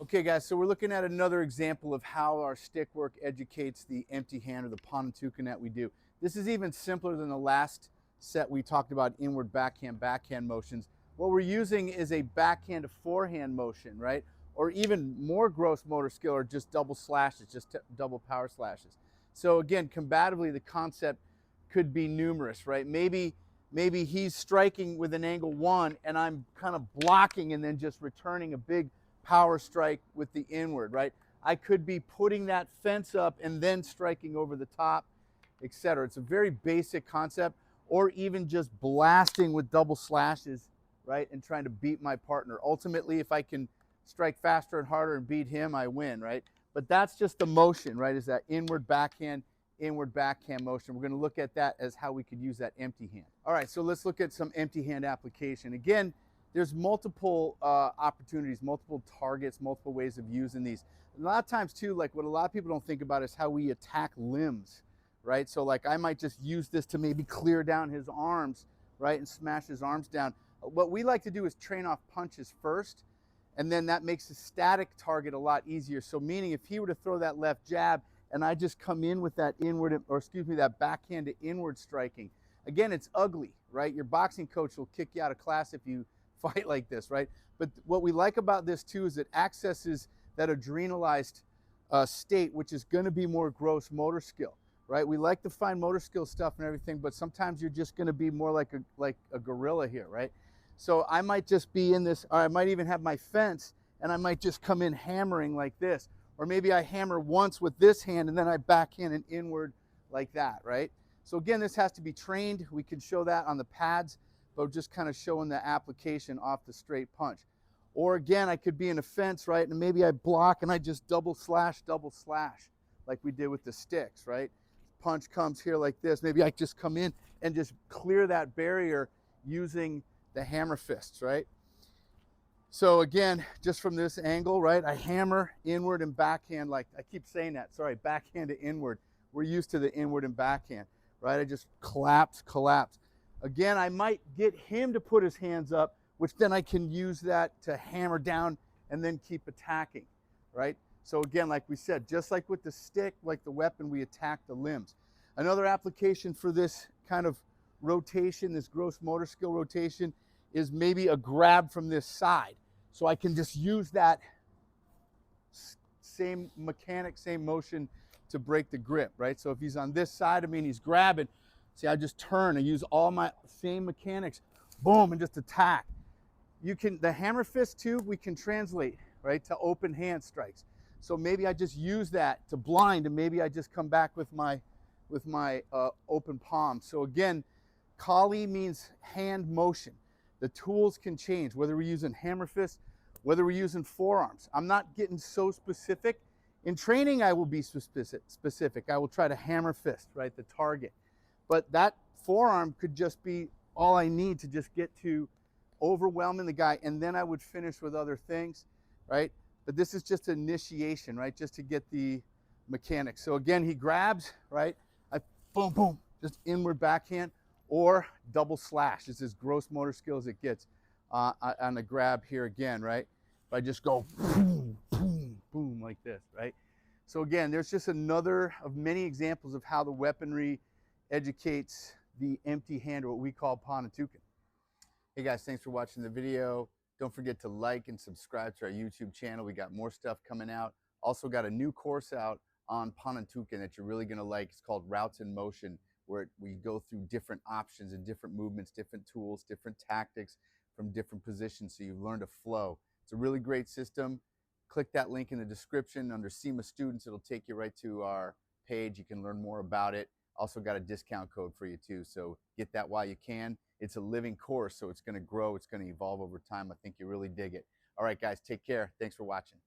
Okay guys, so we're looking at another example of how our stick work educates the empty hand or the Panantukan that we do. This is even simpler than the last set we talked about, inward backhand motions. What we're using is a backhand to forehand motion, right? Or even more gross motor skill or just double slashes, just double power slashes. So again, combatively, the concept could be numerous, right? Maybe he's striking with an angle 1 and I'm kind of blocking and then just returning a big power strike with the inward, right? I could be putting that fence up and then striking over the top, etc. It's a very basic concept, or even just blasting with double slashes, right? And trying to beat my partner. Ultimately, if I can strike faster and harder and beat him, I win, right? But that's just the motion, right? Is that inward backhand motion. We're going to look at that as how we could use that empty hand. All right, so let's look at some empty hand application. Again, there's multiple opportunities, multiple targets, multiple ways of using these. A lot of times too, like what a lot of people don't think about is how we attack limbs, right? So like I might just use this to maybe clear down his arms, right, and smash his arms down. What we like to do is train off punches first, and then that makes the static target a lot easier. So meaning if he were to throw that left jab and I just come in with that inward, or excuse me, that backhand to inward striking, again, it's ugly, right? Your boxing coach will kick you out of class if you fight like this, right? But what we like about this too is it accesses that adrenalized state, which is going to be more gross motor skill, right? We like to find motor skill stuff and everything, but sometimes you're just going to be more like a gorilla here, right? So I might just be in this, or I might even have my fence and I might just come in hammering like this, or maybe I hammer once with this hand and then I backhand and inward like that, right? So again, this has to be trained. We can show that on the pads, but just kind of showing the application off the straight punch. Or again, I could be in a fence, right? And maybe I block and I just double slash, like we did with the sticks, right? Punch comes here like this. Maybe I just come in and just clear that barrier using the hammer fists, right? So again, just from this angle, right? I hammer inward and backhand, like I keep saying that, sorry, backhand to inward. We're used to the inward and backhand, right? I just collapse. Again, I might get him to put his hands up, which then I can use that to hammer down and then keep attacking, right? So again, like we said, just like with the stick, like the weapon, we attack the limbs. Another application for this kind of rotation, this gross motor skill rotation, is maybe a grab from this side. So I can just use that same mechanic, same motion to break the grip, right? So if he's on this side of me and he's grabbing, see, I just turn and use all my same mechanics, boom, and just attack. You can, the hammer fist too, we can translate, right, to open hand strikes. So maybe I just use that to blind, and maybe I just come back with my open palm. So again, Kali means hand motion. The tools can change, whether we're using hammer fist, whether we're using forearms. I'm not getting so specific. In training, I will be specific. I will try to hammer fist, right, the target. But that forearm could just be all I need to just get to overwhelming the guy, and then I would finish with other things, right? But this is just initiation, right? Just to get the mechanics. So again, he grabs, right? I boom, boom, just inward backhand, or double slash. It's as gross motor skill as it gets on the grab here again, right? If I just go boom, boom, boom like this, right? So again, there's just another of many examples of how the weaponry educates the empty hand, or what we call Panantukan. Hey guys, thanks for watching the video. Don't forget to like and subscribe to our YouTube channel. We got more stuff coming out. Also got a new course out on Panantukan that you're really gonna like. It's called Routes in Motion, where we go through different options and different movements, different tools, different tactics from different positions, so you learn to flow. It's a really great system. Click that link in the description under SEMA Students. It'll take you right to our page. You can learn more about it. Also got a discount code for you too, so get that while you can. It's a living course, so it's going to grow. It's going to evolve over time. I think you really dig it. All right, guys, take care. Thanks for watching.